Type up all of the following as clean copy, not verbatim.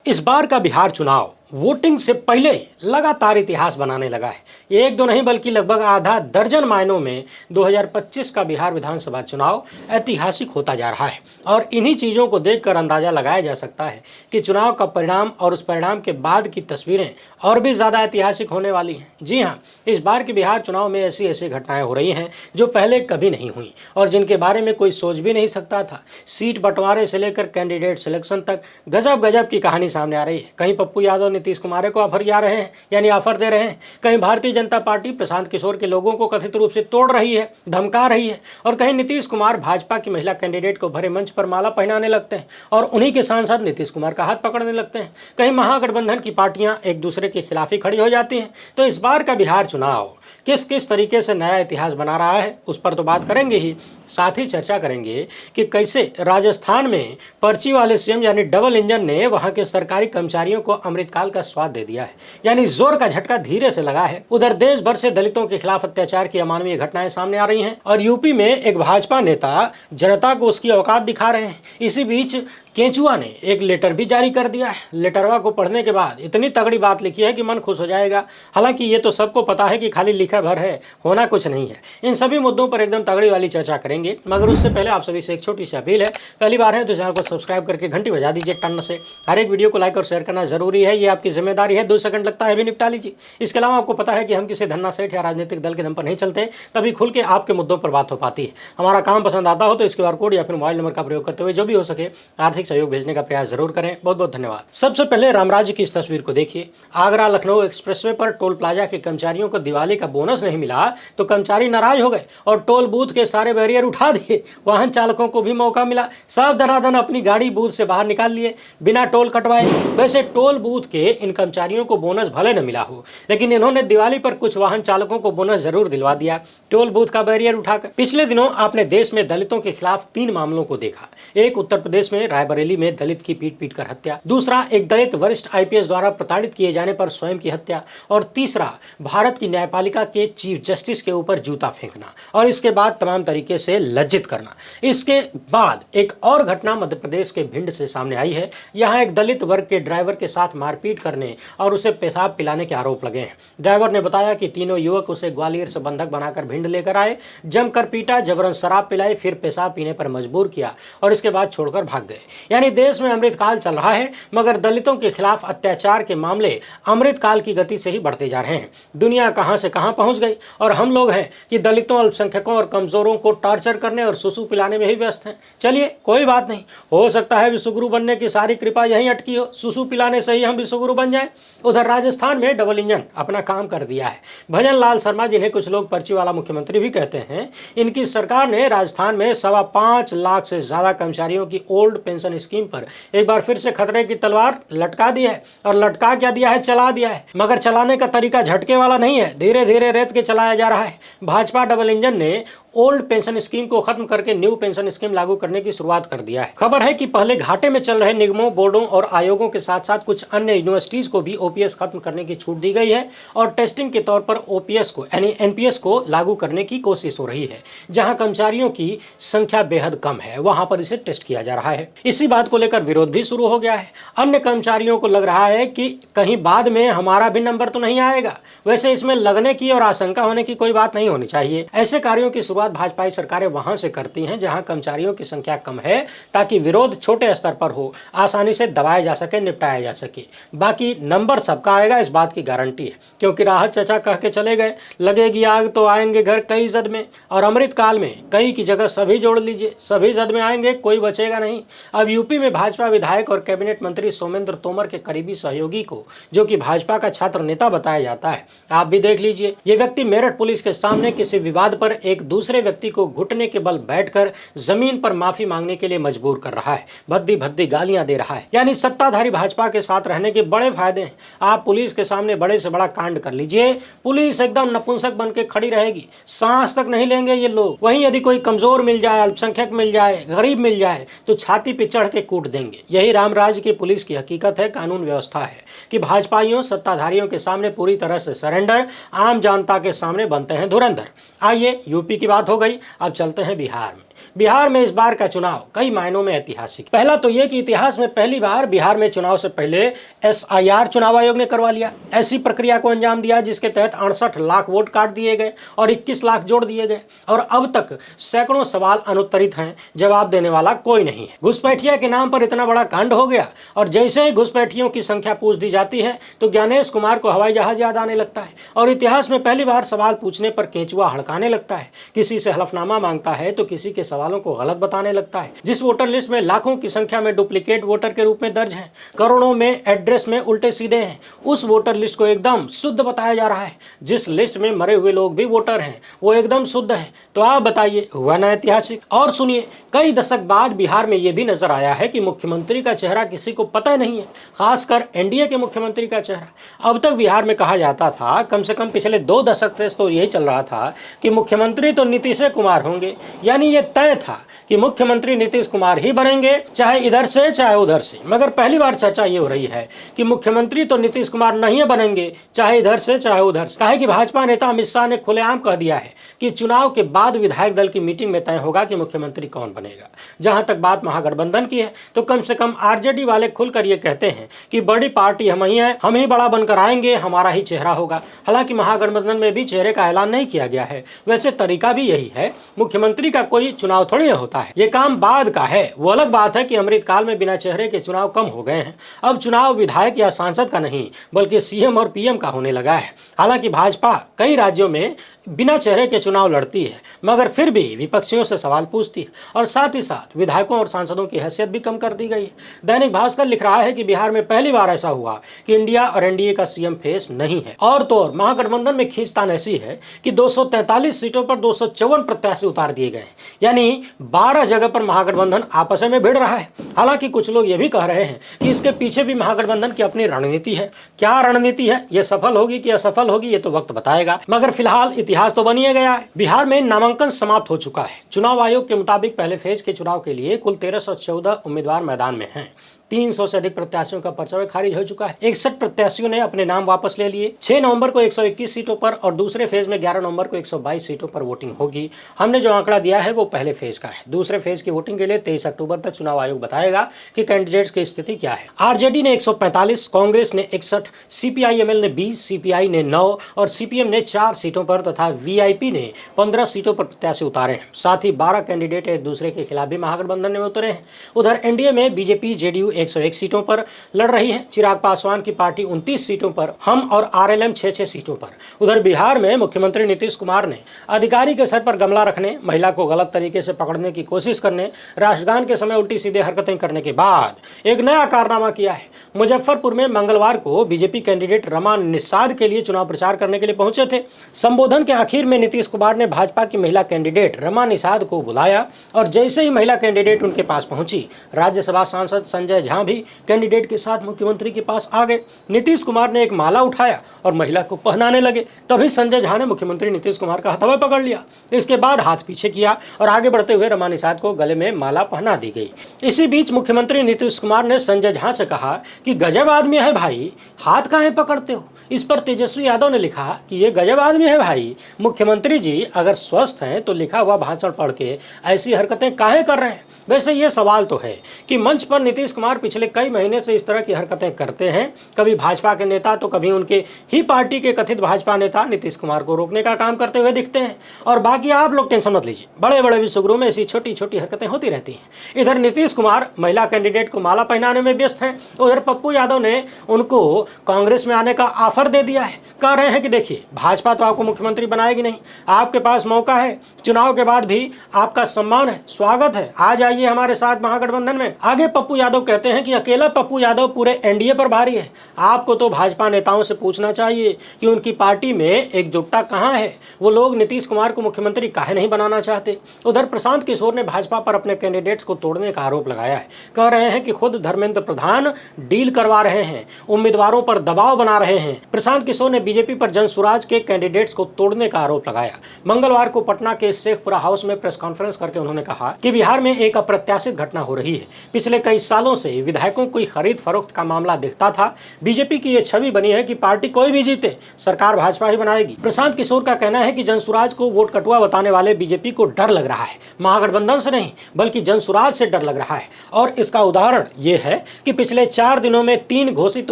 इस बार का बिहार चुनाव वोटिंग से पहले लगातार इतिहास बनाने लगा है। एक दो नहीं बल्कि लगभग आधा दर्जन मायनों में 2025 का बिहार विधानसभा चुनाव ऐतिहासिक होता जा रहा है और इन्हीं चीज़ों को देखकर अंदाजा लगाया जा सकता है कि चुनाव का परिणाम और उस परिणाम के बाद की तस्वीरें और भी ज़्यादा ऐतिहासिक होने वाली हैं। जी हाँ, इस बार के बिहार चुनाव में ऐसी ऐसी घटनाएं हो रही हैं जो पहले कभी नहीं हुई और जिनके बारे में कोई सोच भी नहीं सकता था। सीट बंटवारे से लेकर कैंडिडेट सिलेक्शन तक गजब गजब की कहानी सामने आ रही है। कहीं पप्पू यादव नीतीश कुमार को ऑफर जा रहे हैं, यानी ऑफर दे रहे हैं। कहीं भारतीय जनता पार्टी प्रशांत किशोर के लोगों को कथित रूप से तोड़ रही है, धमका रही है और कहीं नीतीश कुमार भाजपा की महिला कैंडिडेट को भरे मंच पर माला पहनाने लगते हैं और उन्हीं के सांसद नीतीश कुमार का हाथ पकड़ने लगते हैं। कहीं महागठबंधन की पार्टियां एक दूसरे के खिलाफ ही खड़ी हो जाती हैं। तो इस बार का बिहार चुनाव किस किस तरीके से नया इतिहास बना रहा है उस पर तो बात करेंगे ही, साथ ही चर्चा करेंगे कि कैसे राजस्थान में पर्ची वाले सीएम यानी डबल इंजन ने वहां के सरकारी कर्मचारियों को अमृतकाल का स्वाद दे दिया है, यानी जोर का झटका धीरे से लगा है। उधर देश भर से दलितों के खिलाफ अत्याचार की अमानवीय घटनाएं सामने आ रही हैं और यूपी में एक भाजपा नेता जनता को उसकी औकात दिखा रहे हैं। इसी बीच केंचुआ ने एक लेटर भी जारी कर दिया है। लेटरवा को पढ़ने के बाद इतनी तगड़ी बात लिखी है कि मन खुश हो जाएगा। हालांकि ये तो सबको पता है कि खाली लिखा भर है, होना कुछ नहीं है। इन सभी मुद्दों पर एकदम तगड़ी वाली चर्चा करेंगे, मगर उससे पहले आप सभी से एक छोटी सी अपील है। पहली बार है तो चैनल को सब्सक्राइब करके घंटी बजा दीजिए टन से। हर एक वीडियो को लाइक और शेयर करना जरूरी है, ये आपकी जिम्मेदारी है। 2 सेकंड लगता है भी निपटा लीजिए। इसके अलावा आपको पता है कि हम किसी धन्ना सेठ या राजनीतिक दल के दम पर नहीं चलते, तभी खुल के आपके मुद्दों पर बात हो पाती है। हमारा काम पसंद आता हो तो इसके QR कोड या फिर मोबाइल नंबर का प्रयोग करते हुए जो भी हो सके आर्थिक सहयोग भेजने का प्रयास जरूर करें। बहुत बहुत धन्यवाद। सबसे पहले रामराज्य की इस तस्वीर को देखिए। आगरा लखनऊ एक्सप्रेसवे पर टोल प्लाजा के कर्मचारियों को दिवाली का बोनस नहीं मिला तो कर्मचारी नाराज हो गए और टोल बूथ के सारे बैरियर उठा दिए। वाहन चालकों को भी मौका मिला, सब धनाधन अपनी गाड़ी बूथ से बाहर निकाल लिए बिना टोल कटवाए। वैसे टोल बूथ के इन कर्मचारियों को बोनस भले न मिला हो, लेकिन इन्होंने दिवाली पर कुछ वाहन चालकों को बोनस जरूर दिलवा दिया टोल बूथ का बैरियर उठाकर। पिछले दिनों आपने देश में दलितों के खिलाफ 3 मामलों को देखा। एक उत्तर प्रदेश में रायबरेली में दलित की पीट कर हत्या, दूसरा एक दलित वरिष्ठ IPS द्वारा प्रताड़ित किए जाने पर स्वयं की हत्या और तीसरा भारत की न्यायपालिका के चीफ जस्टिस के ऊपर जूता फेंकना और इसके बाद तमाम तरीके से लज्जित करना। इसके बाद एक और घटना मध्य प्रदेश के भिंड से सामने आई है। यहाँ एक दलित वर्ग के ड्राइवर के साथ मारपीट करने और उसे पेशाब पिलाने के आरोप लगे हैं। ड्राइवर ने बताया कि तीनों युवक उसे ग्वालियर से बंधक बनाकर भिंड लेकर आए, जमकर पीटा, जबरन शराब पिलाई, फिर पेशाब पीने पर मजबूर किया और इसके बाद छोड़कर भाग गए। यानी देश में अमृतकाल चल रहा है, मगर दलितों के खिलाफ अत्याचार के मामले अमृतकाल की गति से ही बढ़ते जा रहे हैं। दुनिया कहां से कहां पहुंच गई और हम लोग हैं कि दलितों, अल्पसंख्यकों और कमजोरों को टॉर्चर करने और सुसु पिलाने में ही व्यस्त हैं। चलिए कोई बात नहीं, हो सकता है विश्वगुरु बनने की सारी कृपा यहीं अटकी हो, सुसु पिलाने से ही हम विश्वगुरु बन जाएं। उधर राजस्थान में डबल इंजन अपना काम कर दिया है। भजन लाल शर्मा, जिन्हें कुछ लोग पर्ची वाला मुख्यमंत्री भी कहते हैं, इनकी सरकार ने राजस्थान में 5.25 लाख से ज्यादा कर्मचारियों की ओल्ड पेंशन स्कीम पर एक बार फिर से खतरे की तलवार लटका दी है। और लटका क्या दिया है, चला दिया है। मगर चलाने का तरीका झटके वाला नहीं है, धीरे धीरे रेत के चलाया जा रहा है। भाजपा डबल इंजन ने ओल्ड पेंशन स्कीम को खत्म करके न्यू पेंशन स्कीम लागू करने की शुरुआत कर दिया है। खबर है कि पहले घाटे में चल रहे निगमों, बोर्डों और आयोगों के साथ साथ कुछ अन्य यूनिवर्सिटीज को भी OPS खत्म करने की छूट दी गई है और टेस्टिंग के तौर पर OPS को यानी NPS को लागू करने की कोशिश हो रही है। जहां कर्मचारियों की संख्या बेहद कम है, वहां पर इसे टेस्ट किया जा रहा है। इसी बात को लेकर विरोध भी शुरू हो गया है। अन्य कर्मचारियों को लग रहा है कि कहीं बाद में हमारा भी नंबर तो नहीं आएगा। वैसे इसमें लगने की और आशंका होने की कोई बात नहीं होनी चाहिए। ऐसे कार्यों की शुरुआत भाजपाई सरकारें वहां से करती हैं जहां कर्मचारियों की संख्या कम है, ताकि विरोध छोटे स्तर पर हो, आसानी से दबाया जा सके, निपटाया जा सके। बाकी नंबर सबका आएगा, इस बात की गारंटी है, क्योंकि राहत चचा कह के चले गए, लगेगी आग तो आएंगे घर कई जद में। और अमृतकाल में कई की जगह सभी जोड़ लीजिए, सभी जद में आएंगे, कोई बचेगा नहीं। अब यूपी में भाजपा विधायक और कैबिनेट मंत्री सोमेंद्र तोमर के करीबी सहयोगी को, जो कि भाजपा का छात्र नेता बताया जाता है, आप भी देख लीजिए, ये व्यक्ति मेरठ पुलिस के सामने किसी विवाद पर एक दूसरे व्यक्ति को घुटने के बल बैठकर जमीन पर माफी मांगने के लिए मजबूर कर रहा है, भद्दी भद्दी गालियां दे रहा है। यानी सत्ताधारी भाजपा के साथ रहने के बड़े फायदे हैं। आप पुलिस के सामने बड़े से बड़ा कांड कर लीजिए, पुलिस एकदम नपुंसक बन के खड़ी रहेगी, सांस तक नहीं लेंगे ये लोग। वहीं यदि कोई कमजोर मिल जाए, अल्पसंख्यक मिल जाए, गरीब मिल जाए तो छाती पे चढ़ के कूट देंगे। यही रामराज की पुलिस की हकीकत है, कानून व्यवस्था है कि भाजपाइयों, सत्ताधारियों के सामने पूरी तरह से सरेंडर, आम जनता के सामने बनते हैं धुरंधर। आइए, यूपी की बात हो गई, अब चलते हैं बिहार में। बिहार में इस बार का चुनाव कई मायनों में ऐतिहासिक। पहला तो यह कि इतिहास में पहली बार बिहार में चुनाव से पहले SIR चुनाव आयोग ने करवा लिया। ऐसी प्रक्रिया को अंजाम दिया जिसके तहत 68 लाख वोट काट दिए गए और 21 लाख जोड़ दिए गए और अब तक सैकड़ों सवाल अनुत्तरित हैं, जवाब देने वाला कोई नहीं है। घुसपैठिया के नाम पर इतना बड़ा कांड हो गया और जैसे ही घुसपैठियों की संख्या पूछ दी जाती है तो ज्ञानेश कुमार को हवाई जहाज याद आने लगता है और इतिहास में पहली बार सवाल पूछने पर केंचुआ हड़काने लगता है। किसी से हलफनामा मांगता है तो किसी के सवालों को गलत बताने लगता है। जिस वोटर लिस्ट में लाखों की संख्या में डुप्लीकेट वोटर के रूप में दर्ज हैं, करोड़ों में एड्रेस में उल्टे सीधे हैं, उस वोटर लिस्ट को एकदम शुद्ध बताया जा रहा है। जिस लिस्ट में मरे हुए लोग भी वोटर हैं वो एकदम शुद्ध है। तो आप बताइए, हुआ ना ऐतिहासिक? और सुनिए, कई दशक बाद बिहार में यह भी नजर आया है कि मुख्यमंत्री का चेहरा किसी को पता नहीं है, खासकर NDA के मुख्यमंत्री का चेहरा। अब तक बिहार में कहा जाता था, कम से कम पिछले 2 दशक से तो यही चल रहा था कि मुख्यमंत्री तो नीतीश कुमार होंगे, यानी ये तय था कि मुख्यमंत्री नीतीश कुमार ही बनेंगे, चाहे इधर से चाहे उधर से। मगर पहली बार चर्चा ये हो रही है कि मुख्यमंत्री तो नीतीश कुमार नहीं बनेंगे, चाहे इधर से चाहे उधर से। कहे कि भाजपा नेता अमित शाह ने खुलेआम कह दिया है कि चुनाव के बाद विधायक दल की मीटिंग में तय होगा कि मुख्यमंत्री कौन बनेगा। जहां तक बात महागठबंधन की है तो कम से कम RJD वाले खुलकर ये कहते हैं कि बड़ी पार्टी हम ही हैं, हम ही बड़ा बनकर आएंगे, हमारा ही चेहरा होगा। हालांकि महागठबंधन में भी चेहरे का ऐलान नहीं किया गया है। वैसे तरीका भी यही है, मुख्यमंत्री का कोई चुनाव थोड़ी ना होता है, ये काम बाद का है। वो अलग बात है कि अमृतकाल में बिना चेहरे के चुनाव कम हो गए हैं। अब चुनाव विधायक या सांसद का नहीं बल्कि CM और PM का होने लगा है। हालांकि भाजपा कई राज्यों में बिना चेहरे के चुनाव लड़ती है, मगर फिर भी विपक्षियों से सवाल पूछती है और साथ ही साथ विधायकों और सांसदों की हैसियत भी कम कर दी गई है। दैनिक भास्कर लिख रहा है कि बिहार में पहली बार ऐसा हुआ कि इंडिया और NDA का CM फेस नहीं है। और तो और महागठबंधन में खींचतान ऐसी है कि 243 सीटों पर 254 प्रत्याशी उतार दिए गए, यानी 12 जगह पर महागठबंधन आपस में भिड़ रहा है। हालांकि कुछ लोग ये भी कह रहे हैं कि इसके पीछे भी महागठबंधन की अपनी रणनीति है। क्या रणनीति है, ये सफल होगी कि असफल होगी, ये तो वक्त बताएगा। मगर फिलहाल इतिहास तो बनिए गया है। बिहार में नामांकन समाप्त हो चुका है। चुनाव आयोग के मुताबिक पहले फेज के चुनाव के लिए कुल 1314 उम्मीदवार मैदान में हैं। 300 से अधिक प्रत्याशियों का पर्चा खारिज हो चुका है। 61 प्रत्याशियों ने अपने नाम वापस ले लिए। 6 नवंबर को 121 सीटों पर और दूसरे फेज में 11 नवंबर को 122 सीटों पर वोटिंग होगी। हमने जो आंकड़ा दिया है वो पहले फेज का है। दूसरे फेज की वोटिंग के लिए 23 अक्टूबर तक चुनाव आयोग बताएगा कि कैंडिडेट्स की स्थिति क्या है। RJD ने 145, कांग्रेस ने 61, CPI-ML ने 20, CPI ने 9 और CPM ने 4 सीटों पर तथा VIP ने 15 सीटों पर प्रत्याशी उतारे हैं। साथ ही 12 कैंडिडेट एक दूसरे के खिलाफ भी महागठबंधन में उतरे हैं। उधर NDA में BJP JDU 101 सीटों पर लड़ रही है। चिराग पासवान की पार्टी 29 सीटों पर, हम और RLM 6 सीटों पर। उधर बिहार में मुख्यमंत्री नीतीश कुमार ने अधिकारी के सर पर गमला रखने, महिला को गलत तरीके से पकड़ने की कोशिश करने, राष्ट्रगान के समय उल्टी सीधे हरकतें करने के बाद एक नया कारनामा किया है। मुजफ्फरपुर में मंगलवार को BJP कैंडिडेट रमा निषाद के लिए चुनाव प्रचार करने के लिए पहुंचे थे। संबोधन के आखिर में नीतीश कुमार ने भाजपा की महिला कैंडिडेट रमा निषाद को बुलाया और जैसे ही महिला कैंडिडेट उनके पास पहुंची, राज्यसभा सांसद संजय झा भी कैंडिडेट के साथ मुख्यमंत्री के पास आ गए। नीतीश कुमार ने एक माला उठाया और महिला को पहनाने लगे। तभी संजय झा ने मुख्यमंत्री नीतीश कुमार का हथवा पकड़ लिया। इसके बाद हाथ पीछे किया और आगे बढ़ते हुए रमा निषाद को गले में माला पहना दी गई। इसी बीच मुख्यमंत्री नीतीश कुमार ने संजय झा से कहा कि गजब आदमी है भाई, हाथ काहे पकड़ते हो। इस पर तेजस्वी यादव ने लिखा कि ये गजब आदमी है भाई, मुख्यमंत्री जी अगर स्वस्थ हैं तो लिखा हुआ भाषण पढ़ के ऐसी हरकतें काहे कर रहे हैं। वैसे ये सवाल तो है कि मंच पर नीतीश कुमार पिछले कई महीने से इस तरह की हरकतें करते हैं। कभी भाजपा के नेता तो कभी उनके ही पार्टी के कथित भाजपा नेता नीतीश कुमार को रोकने का काम करते हुए दिखते हैं। और बाकी आप लोग टेंशन मत लीजिए, बड़े बड़े विश्वगुरु में ऐसी छोटी छोटी हरकतें होती रहती हैं। इधर नीतीश कुमार महिला कैंडिडेट को माला पहनाने में व्यस्त हैं। उधर पप्पू यादव ने उनको कांग्रेस में आने का ऑफर दे दिया है। कह रहे हैं कि देखिए, भाजपा तो आपको मुख्यमंत्री बनाएगी नहीं, आपके पास मौका है, चुनाव के बाद भी आपका सम्मान है, स्वागत है, आ जाइए हमारे साथ महागठबंधन में। आगे पप्पू यादव कहते हैं कि अकेला पप्पू यादव पूरे NDA पर भारी है। आपको तो भाजपा नेताओं से पूछना चाहिए कि उनकी पार्टी में एकजुटता कहां है, वो लोग नीतीश कुमार को मुख्यमंत्री काहे नहीं बनाना चाहते। उधर प्रशांत किशोर ने भाजपा पर अपने कैंडिडेट्स को तोड़ने का आरोप लगाया है। कह रहे हैं कि खुद धर्मेंद्र प्रधान डील करवा रहे हैं, उम्मीदवारों पर दबाव बना रहे हैं, प्रशांत किशोर ने बीजेपी पर जनसुराज के कैंडिडेट्स को तोड़ने का आरोप लगाया। मंगलवार को पटना के शेखपुरा हाउस में प्रेस कॉन्फ्रेंस करके उन्होंने कहा कि बिहार में एक अप्रत्याशित घटना हो रही है। पिछले कई सालों से विधायकों की खरीद फरोख्त का मामला दिखता था। बीजेपी की ये छवि बनी है कि पार्टी कोई भी जीते सरकार भाजपा ही बनाएगी। प्रशांत किशोर का कहना है कि जनसुराज को वोट कटुआ बताने वाले बीजेपी को डर लग रहा है, महागठबंधन से नहीं बल्कि जनसुराज से डर लग रहा है। और इसका उदाहरण ये है कि पिछले 4 दिनों में 3 घोषित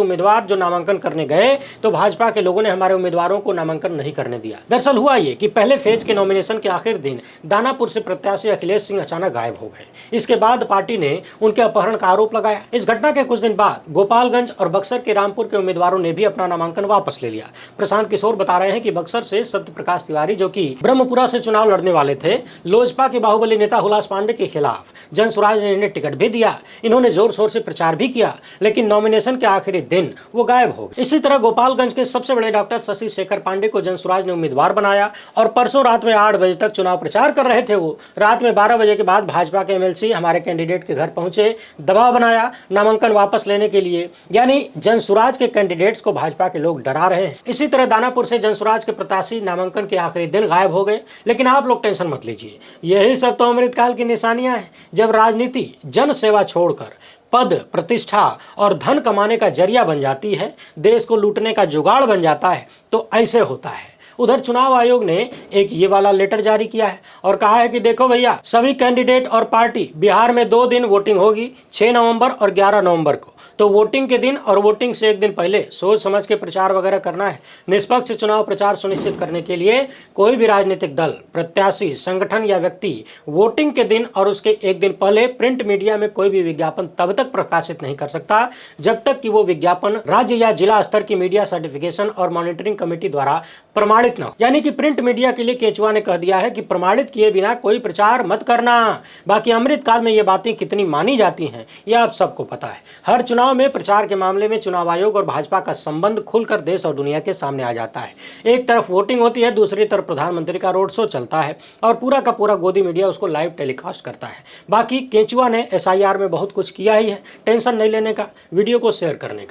उम्मीदवार जो नामांकन करने गए तो भाजपा के लोगों ने हमारे उम्मीदवारों को नामांकन नहीं करने दिया। दरअसल हुआ ये कि पहले फेज के नॉमिनेशन के आखिर दिन दानापुर से प्रत्याशी अखिलेश सिंह अचानक गायब हो गए। इसके बाद पार्टी ने उनके अपहरण का आरोप लगाया। इस घटना के कुछ दिन बाद गोपालगंज और बक्सर के रामपुर के उम्मीदवारों ने भी अपना नामांकन वापस ले लिया। प्रशांत किशोर बता रहे हैं कि बक्सर से सत्य प्रकाश तिवारी जो कि ब्रह्मपुरा से चुनाव लड़ने वाले थे, लोजपा के बाहुबली नेता हुलास पांडे के खिलाफ जनसुराज ने इन्हें टिकट भी दिया। इन्होंने जोर शोर से प्रचार भी किया, लेकिन नॉमिनेशन के आखिरी दिन वो गायब हो गए। इसी तरह गोपालगंज के सबसे बड़े डॉक्टर शशि शेखर पांडे को जनसुराज ने उम्मीदवार बनाया और परसों रात में 8 बजे तक चुनाव प्रचार कर रहे थे। वो रात में 12 बजे के बाद भाजपा के एमएलसी हमारे कैंडिडेट के घर पहुंचे, दबाव बनाया नामांकन वापस लेने के लिए। यानी जनसुराज के कैंडिडेट्स को भाजपा के लोग डरा रहे हैं। इसी तरह दानापुर से जनसुराज के प्रत्याशी नामांकन के आखिरी दिन गायब हो गए। लेकिन आप लोग टेंशन मत लीजिए, यही सब तो अमृतकाल की निशानियां हैं। जब राजनीति जन सेवा छोड़कर पद, प्रतिष्ठा और धन कमाने का जरिया बन जाती है, देश को लूटने का जुगाड़ बन जाता है, तो ऐसे होता है। उधर चुनाव आयोग ने एक ये वाला लेटर जारी किया है और कहा है कि देखो भैया, सभी कैंडिडेट और पार्टी बिहार में 2 दिन वोटिंग होगी, 6 नवंबर और 11 नवंबर को। तो वोटिंग के दिन और वोटिंग से 1 दिन पहले सोच समझ के प्रचार वगैरह करना है। निष्पक्ष चुनाव प्रचार सुनिश्चित करने के लिए कोई भी राजनीतिक दल, प्रत्याशी, संगठन या व्यक्ति वोटिंग के दिन और उसके 1 दिन पहले प्रिंट मीडिया में कोई भी विज्ञापन तब तक प्रकाशित नहीं कर सकता जब तक कि वो विज्ञापन राज्य या जिला स्तर की मीडिया सर्टिफिकेशन और मॉनिटरिंग कमेटी द्वारा प्रमाणित न हो। यानी कि प्रिंट मीडिया के लिए केचुआ ने कह दिया है कि प्रमाणित किए बिना कोई प्रचार मत करना। बाकी अमृतकाल में ये बातें कितनी मानी जाती हैं, यह आप सबको पता है। हर चुनाव में प्रचार के मामले में चुनाव आयोग और भाजपा का संबंध खुलकर देश और दुनिया के सामने आ जाता है। एक तरफ वोटिंग होती है, दूसरी तरफ प्रधानमंत्री का रोड शो चलता है और पूरा का पूरा गोदी मीडिया उसको लाइव टेलीकास्ट करता है। बाकी केचुआ ने SIR में बहुत कुछ किया ही है, टेंशन नहीं लेने का, वीडियो को शेयर करने का।